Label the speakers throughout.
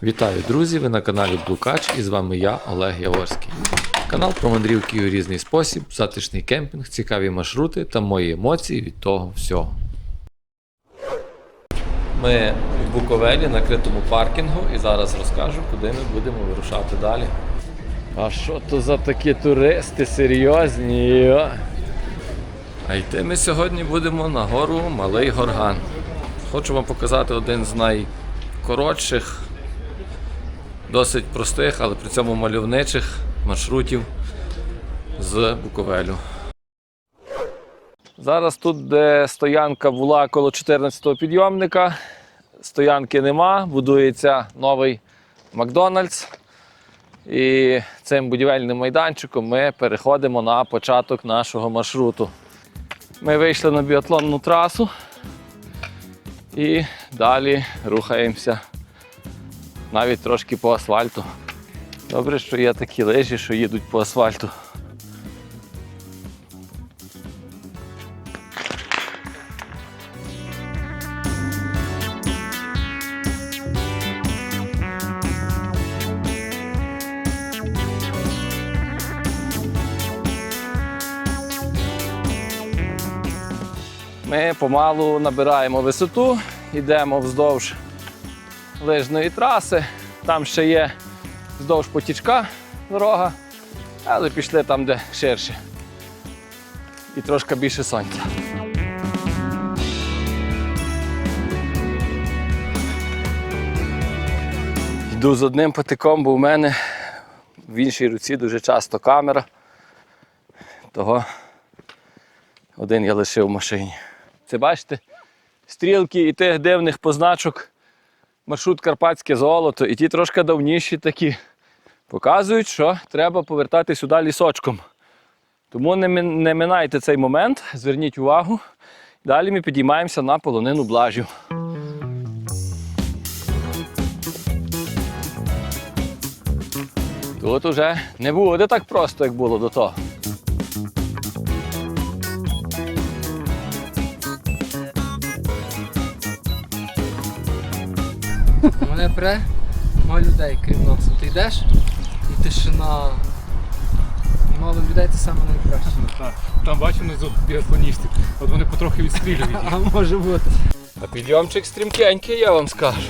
Speaker 1: Вітаю, друзі! Ви на каналі Блукач і з вами я, Олег Яворський. Канал про мандрівки у різний спосіб, затишний кемпінг, цікаві маршрути та мої емоції від того всього. Ми в Буковелі на критому паркінгу і зараз розкажу, куди ми будемо вирушати далі. А що то за такі туристи серйозні? А йти ми сьогодні будемо на гору Малий Горган. Хочу вам показати один з найкоротших, досить простих, але при цьому мальовничих маршрутів з Буковелю. Зараз тут, де стоянка була коло 14-го підйомника, стоянки нема, будується новий Макдональдс. І цим будівельним майданчиком ми переходимо на початок нашого маршруту. Ми вийшли на біатлонну трасу і далі рухаємося навіть трошки по асфальту. Добре, що є такі лижі, що їдуть по асфальту. Ми помалу набираємо висоту, йдемо вздовж лижної траси. Там ще є вздовж потічка дорога, але пішли там, де ширше і трошки більше сонця. Йду з одним потиком, бо в мене в іншій руці дуже часто камера, того один я лишив в машині. Це бачите, стрілки і тих дивних позначок маршрут Карпатське золото, і ті трошки давніші такі показують, що треба повертати сюди лісочком. Тому не минайте цей момент, зверніть увагу. Далі ми підіймаємося на полонину Блажів. Тут уже не буде так просто, як було до того.
Speaker 2: Мене пре, мало людей крім нас. Ти йдеш і тишина. І мало людей це саме найкраще.
Speaker 3: Там бачимо внизу біатлоністів, от вони потрохи відстрілюють.
Speaker 2: А може бути.
Speaker 1: А підйомчик стрімкенький, я вам скажу.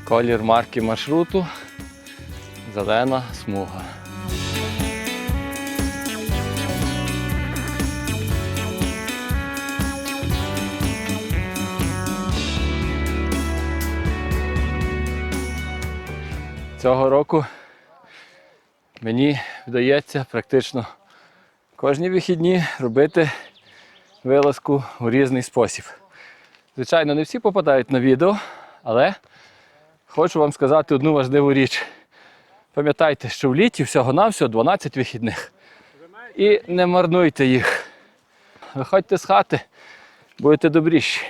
Speaker 1: Колір марки маршруту – зелена смуга. Цього року мені вдається практично кожні вихідні робити вилазку у різний спосіб. Звичайно, не всі попадають на відео, але хочу вам сказати одну важливу річ. Пам'ятайте, що в літі всього-навсього 12 вихідних. І не марнуйте їх. Виходьте з хати, будете добріші.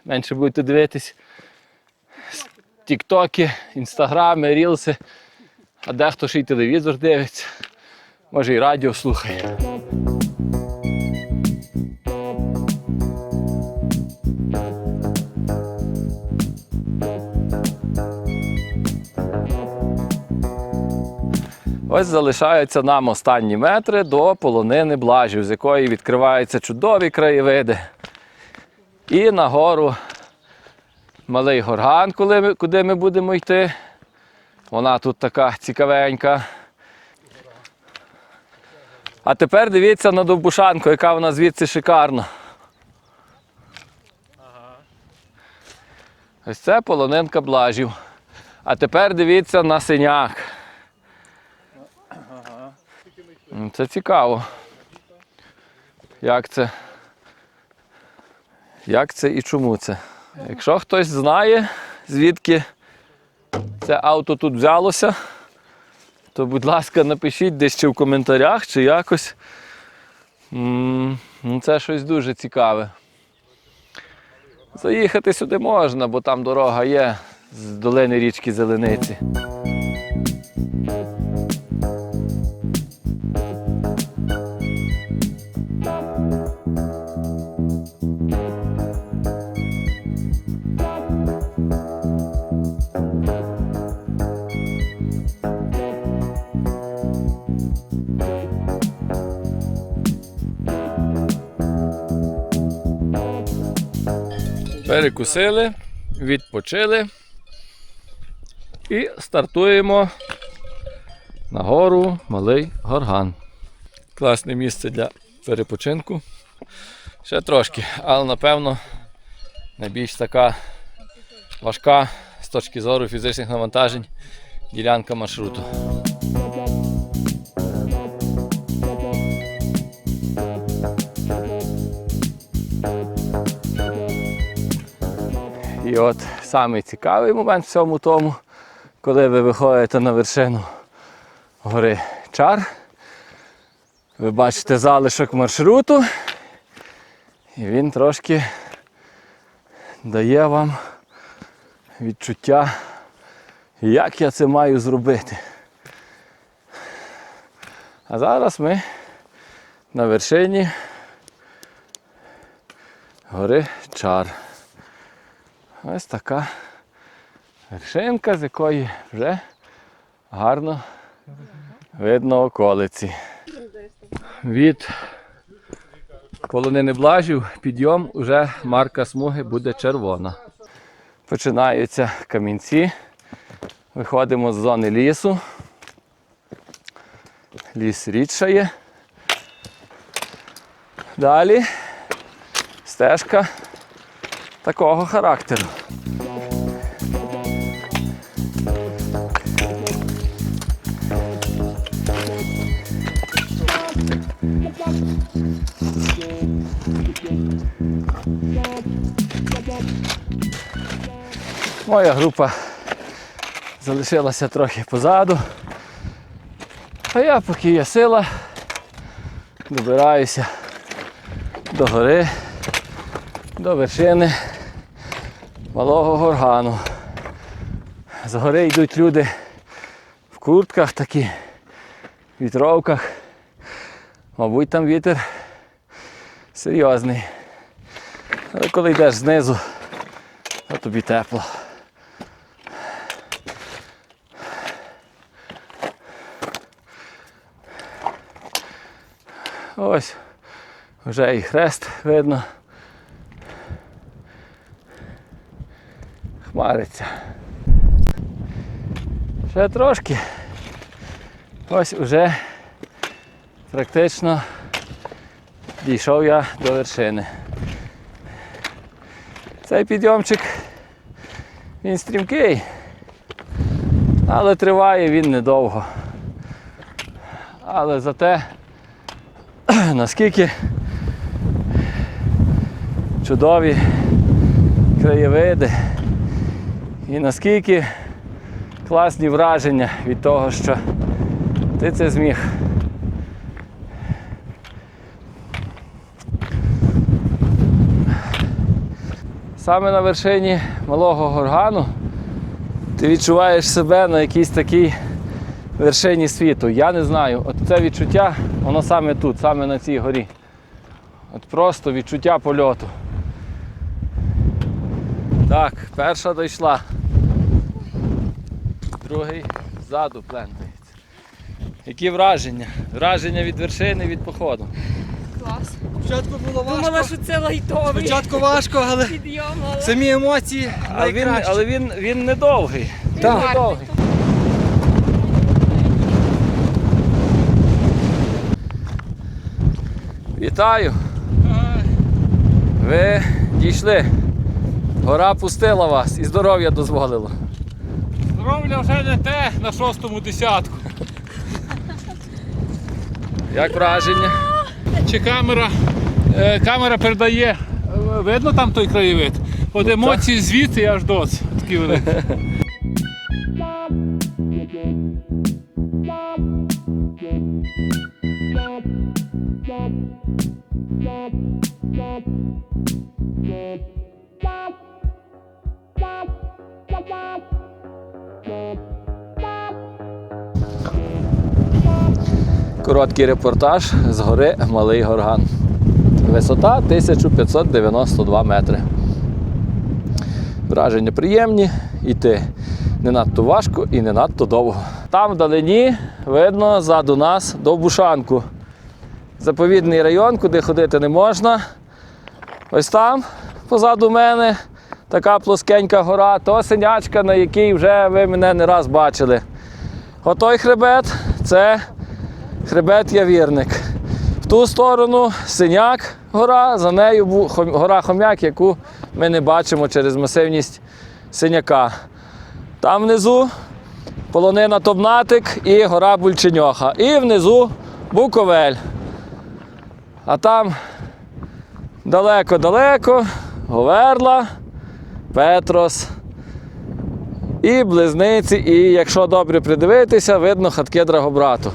Speaker 1: Менше будете дивитись тіктоки, інстаграми, рілси, а дехто ще й телевізор дивиться, може і радіо слухає. Ось залишаються нам останні метри до полонини Блажів, з якої відкриваються чудові краєвиди. І на гору Малий Горган, куди ми будемо йти. Вона тут така цікавенька. А тепер дивіться на Довбушанку, яка вона звідси шикарна. Ось це полонинка Блажів. А тепер дивіться на Синяк. Це цікаво. Як це і чому це? Якщо хтось знає, звідки це авто тут взялося, то, будь ласка, напишіть десь чи в коментарях, чи якось. Ну, це щось дуже цікаве. Заїхати сюди можна, бо там дорога є з долини річки Зелениці. Перекусили, відпочили і стартуємо на гору Малий Горган. Класне місце для перепочинку. Ще трошки, але напевно найбільш така важка з точки зору фізичних навантажень ділянка маршруту. І от самий цікавий момент в цьому тому, коли ви виходите на вершину гори Чар, ви бачите залишок маршруту, і він трошки дає вам відчуття, як я це маю зробити. А зараз ми на вершині гори Чар. Ось така вершинка, з якої вже гарно видно околиці. Від полонини Блажів підйом уже марка смуги буде червона. Починаються камінці. Виходимо з зони лісу. Ліс рідшає. Далі стежка такого характеру. Моя група залишилася трохи позаду, а я, поки є сила, добираюся до гори, до вершини Малого Горгану. З гори йдуть люди в куртках такі, вітровках. Мабуть, там вітер серйозний. Але коли йдеш знизу, то тобі тепло. Ось вже і хрест видно. Хмариться. Ще трошки. Ось уже практично дійшов я до вершини. Цей підйомчик, він стрімкий, але триває він недовго. Але зате наскільки чудові краєвиди і наскільки класні враження від того, що ти це зміг. Саме на вершині Малого Горгану ти відчуваєш себе на якійсь такій вершині світу. Я не знаю, от це відчуття, воно саме тут, саме на цій горі. От просто відчуття польоту. Так, перша дійшла. Другий ззаду плентається. Які враження? Враження від вершини, від походу.
Speaker 4: Клас.
Speaker 2: Спочатку було важко.
Speaker 4: Думала, що це лайтовий
Speaker 2: Спочатку важко, але
Speaker 4: підйом, але
Speaker 2: самі емоції найкращі.
Speaker 1: Але він недовгий.
Speaker 2: Так.
Speaker 1: Він недовгий. Вітаю! Ви дійшли. Гора пустила вас і здоров'я дозволило.
Speaker 3: Здоров'я вже не те на 6-му десятку.
Speaker 1: Як враження?
Speaker 3: Чи камера? Камера передає, видно там той краєвид? От емоції звідти аж досі такі великі.
Speaker 1: Короткий репортаж з гори Малий Горган. Висота 1592 метри. Враження приємні, йти не надто важко і не надто довго. Там вдалині видно ззаду нас Довбушанку. Заповідний район, куди ходити не можна. Ось там, позаду мене, така плоскенька гора, то Синячка, на якій вже ви мене не раз бачили. Отой хребет – це хребет Явірник. В ту сторону Синяк гора, за нею гора Хом'як, яку ми не бачимо через масивність Синяка. Там внизу полонина Томнатик і гора Бульченьоха. І внизу Буковель. А там далеко-далеко Говерла, Петрос і Близниці. І якщо добре придивитися, видно хатки Драгобрату.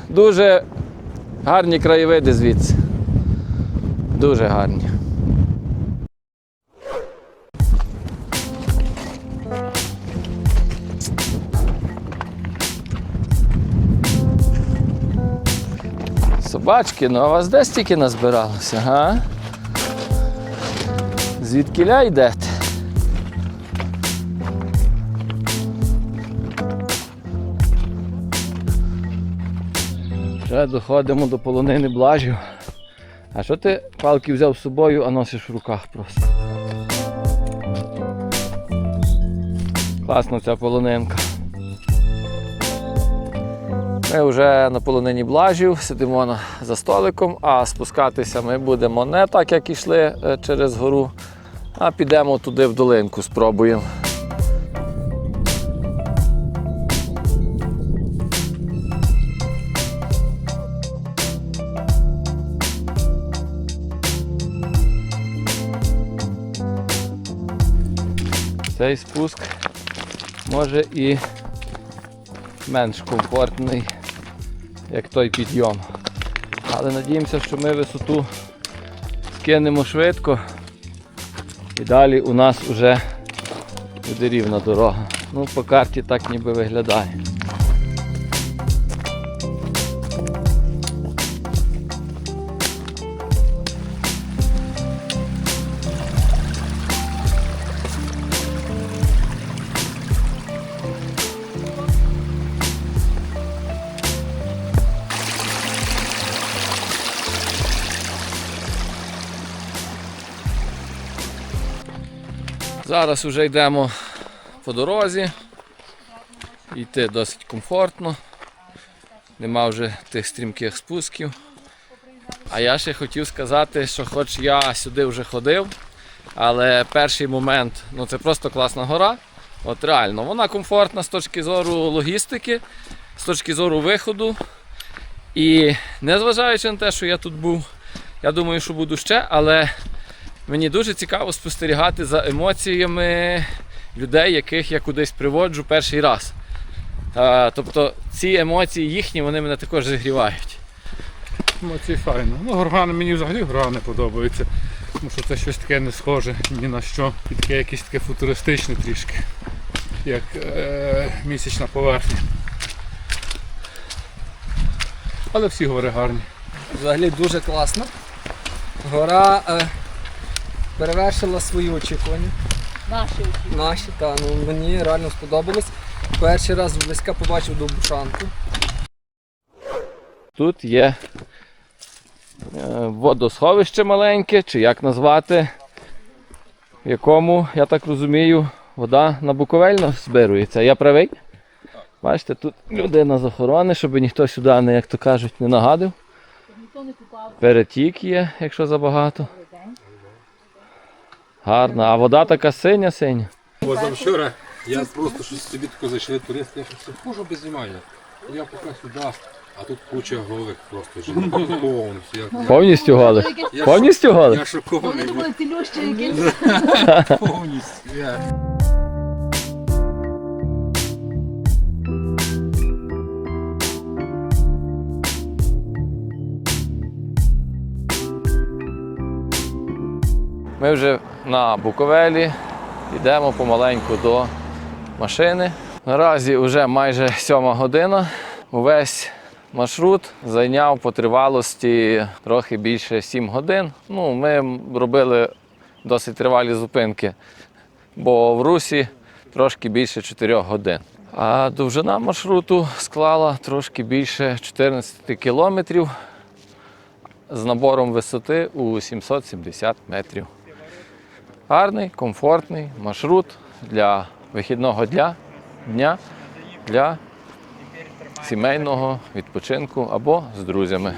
Speaker 1: Дуже гарні краєвиди звідси. Дуже гарні. Собачки, ну а вас де стільки назбиралося, га? Звідкіля йдете? Вже доходимо до полонини Блажів. А що ти палки взяв з собою, а носиш в руках просто? Класна ця полонинка. Ми вже на полонині Блажів, сидимо за столиком, а спускатися ми будемо не так, як йшли через гору, а підемо туди в долинку, спробуємо. Цей спуск може і менш комфортний, як той підйом. Але надіємося, що ми висоту скинемо швидко і далі у нас вже буде рівна дорога. Ну, по карті так ніби виглядає. Зараз вже йдемо по дорозі, йти досить комфортно, нема вже тих стрімких спусків. А я ще хотів сказати, що хоч я сюди вже ходив, але перший момент, ну це просто класна гора, от реально, вона комфортна з точки зору логістики, з точки зору виходу. І незважаючи на те, що я тут був, я думаю, що буду ще, але мені дуже цікаво спостерігати за емоціями людей, яких я кудись приводжу перший раз. Тобто ці емоції їхні, вони мене також зігрівають.
Speaker 3: Емоції файно. Ну, горгани, мені взагалі горгани подобаються, тому що це щось таке не схоже ні на що. І таке якесь таке футуристичне трішки, як місячна поверхня. Але всі гори гарні.
Speaker 2: Взагалі дуже класно. Гора перевершила свої очікування. Наші, так. Ну, мені реально сподобалось. Перший раз зблизька побачив Довбушанку.
Speaker 1: Тут є водосховище маленьке, чи як назвати, в якому, я так розумію, вода на Буковель збирується. Я правий? Бачите, тут людина з охорони, щоб ніхто сюди, не, як то кажуть, не нагадив. Перетік є, якщо забагато. Гарна, а вода така синя-синя.
Speaker 5: Позавчора я просто щось собі тако зайшли туристи, я щось хожу без знімання. Я поки сюди, а тут куча голих просто жінок. Повністю.
Speaker 1: Повністю голих? Повністю голих?
Speaker 5: Я шокований.
Speaker 4: Вони ці лющі якісь.
Speaker 5: Повністю.
Speaker 1: Ми вже на Буковелі, йдемо помаленьку до машини. Наразі вже майже 7 година. Увесь маршрут зайняв по тривалості трохи більше 7 годин. Ми робили досить тривалі зупинки, бо в Русі трошки більше 4 годин. А довжина маршруту склала трошки більше 14 кілометрів з набором висоти у 770 метрів. Гарний, комфортний маршрут для вихідного дня для сімейного відпочинку або з друзями.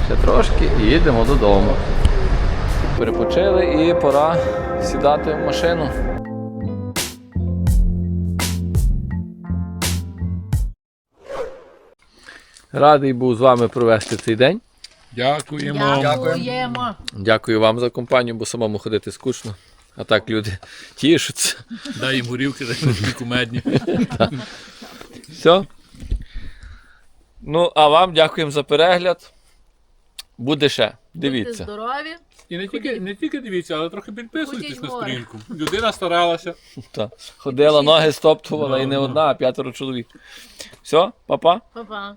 Speaker 1: Ще трошки і їдемо додому. Перепочили і пора сідати в машину. Радий був з вами провести цей день.
Speaker 3: Дякуємо.
Speaker 2: Дякуємо.
Speaker 1: Дякую вам за компанію, бо самому ходити скучно. А так люди тішаться.
Speaker 3: Дай їм горілки, дай їм кумедні.
Speaker 1: Все. А вам дякуємо за перегляд. Буде ще.
Speaker 4: Будьте
Speaker 1: Дивіться.
Speaker 4: здорові.
Speaker 3: І не тільки дивіться, але трохи підписуйтесь
Speaker 4: Ходіть
Speaker 3: на
Speaker 4: в гори.
Speaker 3: сторінку. Людина старалася.
Speaker 1: Та. Ходила, ноги стоптувала і не одна, а 5 чоловік. Все, па-па.
Speaker 4: Па-па.